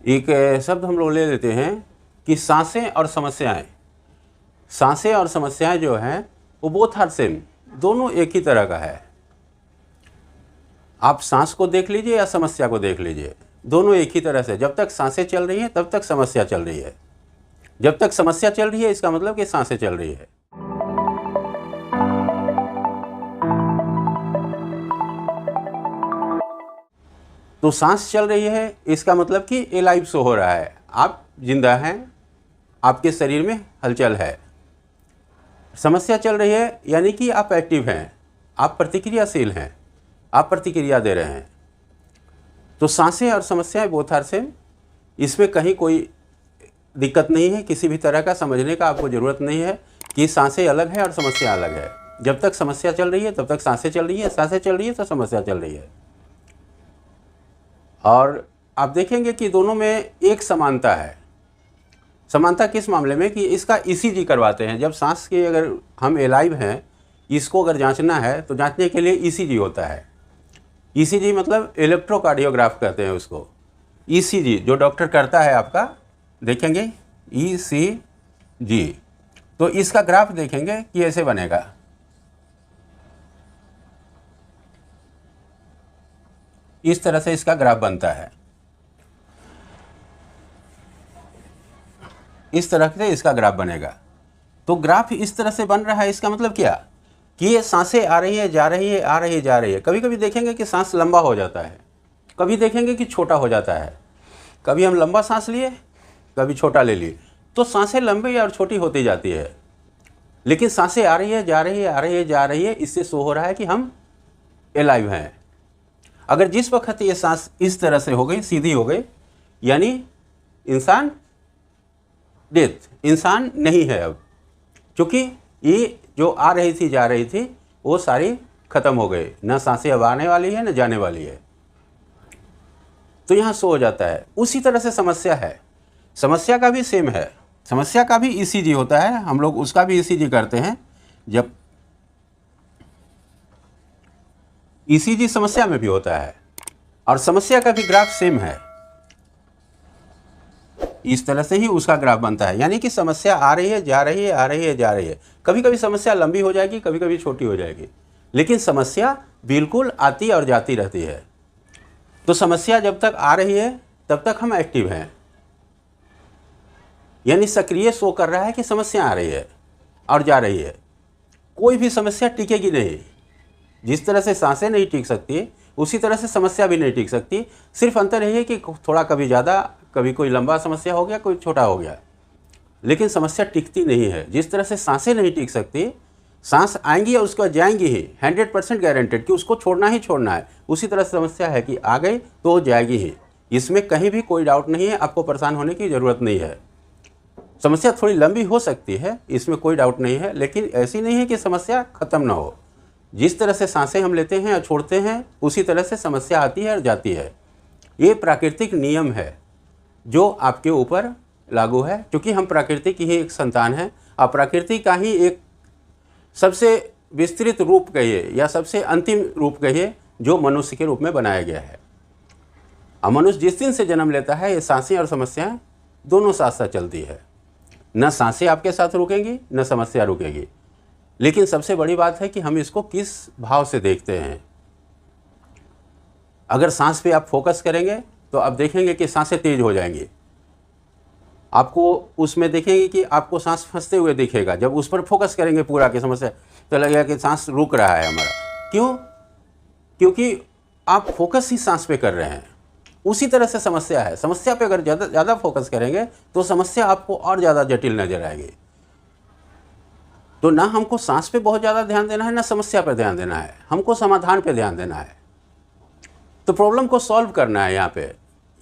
एक शब्द हम लोग ले लेते हैं कि सांसें और समस्याएं। सांसें और समस्याएं जो हैं वो बोथ आर सेम, दोनों एक ही तरह का है। आप सांस को देख लीजिए या समस्या को देख लीजिए, दोनों एक ही तरह से। जब तक सांसें चल रही हैं तब तक समस्या चल रही है, जब तक समस्या चल रही है इसका मतलब कि सांसें चल रही है। तो सांस चल रही है इसका मतलब कि ए लाइव शो हो रहा है, आप जिंदा हैं, आपके शरीर में हलचल है। समस्या चल रही है यानी कि आप एक्टिव हैं, आप प्रतिक्रियाशील हैं, आप प्रतिक्रिया दे रहे हैं। तो सांसें और समस्याएं बोथ आर सेम, इसमें कहीं कोई दिक्कत नहीं है, किसी भी तरह का समझने का आपको ज़रूरत नहीं है कि सांसें अलग है और समस्या अलग है। जब तक समस्या चल रही है तब तक सांसें चल रही है, सांसें चल रही है तो समस्या चल रही है। और आप देखेंगे कि दोनों में एक समानता है। समानता किस मामले में कि इसका ईसीजी करवाते हैं। जब सांस की अगर हम एलाइव हैं, इसको अगर जांचना है तो जांचने के लिए ईसीजी होता है। ईसीजी मतलब इलेक्ट्रोकार्डियोग्राफ कहते हैं उसको। ईसीजी जो डॉक्टर करता है आपका, देखेंगे ईसीजी, तो इसका ग्राफ देखेंगे कि ऐसे बनेगा। इस तरह से इसका ग्राफ बनता है, इस तरह से इसका ग्राफ बनेगा। तो ग्राफ इस तरह से बन रहा है, इसका मतलब क्या कि ये सांसें आ रही है, जा रही है, आ रही है, जा रही है। कभी कभी देखेंगे कि सांस लंबा हो जाता है, कभी देखेंगे कि छोटा हो जाता है। कभी हम लंबा सांस लिए, कभी छोटा ले लिए, तो सांसें लंबी और छोटी होती जाती है। लेकिन सांसें आ रही है, जा रही है, आ रही है, जा रही है, इससे शो हो रहा है कि हम एलाइव हैं। अगर जिस वक्त ये सांस इस तरह से हो गई, सीधी हो गई, यानी इंसान डेथ, इंसान नहीं है अब, क्योंकि ये जो आ रही थी, जा रही थी, वो सारी खत्म हो गई। न सांसें अब आने वाली है न जाने वाली है, तो यहाँ सो हो जाता है। उसी तरह से समस्या है, समस्या का भी सेम है। समस्या का भी ईसीजी होता है, हम लोग उसका भी ईसीजी करते हैं। जब ईसीजी समस्या में भी होता है, और समस्या का भी ग्राफ सेम है। इस तरह से ही उसका ग्राफ बनता है, यानी कि समस्या आ रही है, जा रही है, आ रही है, जा रही है। कभी कभी समस्या लंबी हो जाएगी, कभी कभी छोटी हो जाएगी, लेकिन समस्या बिल्कुल आती और जाती रहती है। तो समस्या जब तक आ रही है तब तक हम एक्टिव हैं, यानी सक्रिय शो कर रहा है कि समस्या आ रही है और जा रही है। कोई भी समस्या टिकेगी नहीं। जिस तरह से सांसें नहीं टिक सकती, उसी तरह से समस्या भी नहीं टिक सकती। सिर्फ अंतर यही है कि थोड़ा कभी ज़्यादा, कभी कोई लंबा समस्या हो गया, कोई छोटा हो गया, लेकिन समस्या टिकती नहीं है। जिस तरह से सांसें नहीं टिक सकती, सांस आएंगी और उसके बाद जाएंगी ही, 100% गारंटेड कि उसको छोड़ना ही छोड़ना है। उसी तरह से समस्या है कि आ गई तो जाएगी ही, इसमें कहीं भी कोई डाउट नहीं है। आपको परेशान होने की ज़रूरत नहीं है। समस्या थोड़ी लंबी हो सकती है, इसमें कोई डाउट नहीं है, लेकिन ऐसी नहीं है कि समस्या ख़त्म ना हो। जिस तरह से सांसें हम लेते हैं और छोड़ते हैं, उसी तरह से समस्या आती है और जाती है। ये प्राकृतिक नियम है जो आपके ऊपर लागू है, क्योंकि हम प्रकृति की ही एक संतान हैं और प्रकृति का ही एक सबसे विस्तृत रूप कहिए या सबसे अंतिम रूप कहिए जो मनुष्य के रूप में बनाया गया है। और मनुष्य जिस दिन से जन्म लेता है, ये सांसें और समस्याएं दोनों साथ साथ चलती है। न सांसें आपके साथ रुकेंगी, न समस्या रुकेगी। लेकिन सबसे बड़ी बात है कि हम इसको किस भाव से देखते हैं। अगर सांस पे आप फोकस करेंगे तो आप देखेंगे कि सांसें तेज हो जाएंगी। आपको उसमें देखेंगे कि आपको सांस फंसते हुए दिखेगा। जब उस पर फोकस करेंगे पूरा की समस्या, तो लगेगा कि सांस रुक रहा है हमारा। क्यों? क्योंकि आप फोकस ही सांस पे कर रहे हैं। उसी तरह से समस्या है। समस्या पे अगर ज़्यादा फोकस करेंगे तो समस्या आपको और ज़्यादा जटिल नजर आएगी। तो ना हमको सांस पे बहुत ज़्यादा ध्यान देना है, ना समस्या पर ध्यान देना है, हमको समाधान पे ध्यान देना है। तो प्रॉब्लम को सॉल्व करना है।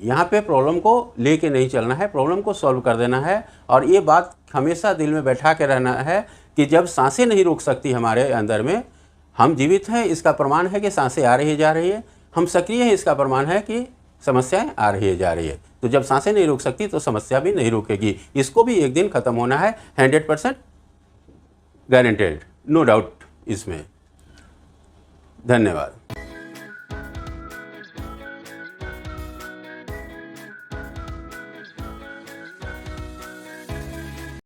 यहाँ पे प्रॉब्लम को लेके नहीं चलना है, प्रॉब्लम को सॉल्व कर देना है। और ये बात हमेशा दिल में बैठा के रहना है कि जब सांसें नहीं रुक सकती हमारे अंदर में, हम जीवित हैं, इसका प्रमाण है कि सांसें आ रही है, जा रही है। हम सक्रिय हैं, इसका प्रमाण है कि समस्याएं आ रही है, जा रही है। तो जब सांसें नहीं रुक सकती तो समस्या भी नहीं रुकेगी। इसको भी एक दिन ख़त्म होना है, 100% गारंटेड, नो डाउट इसमें। धन्यवाद।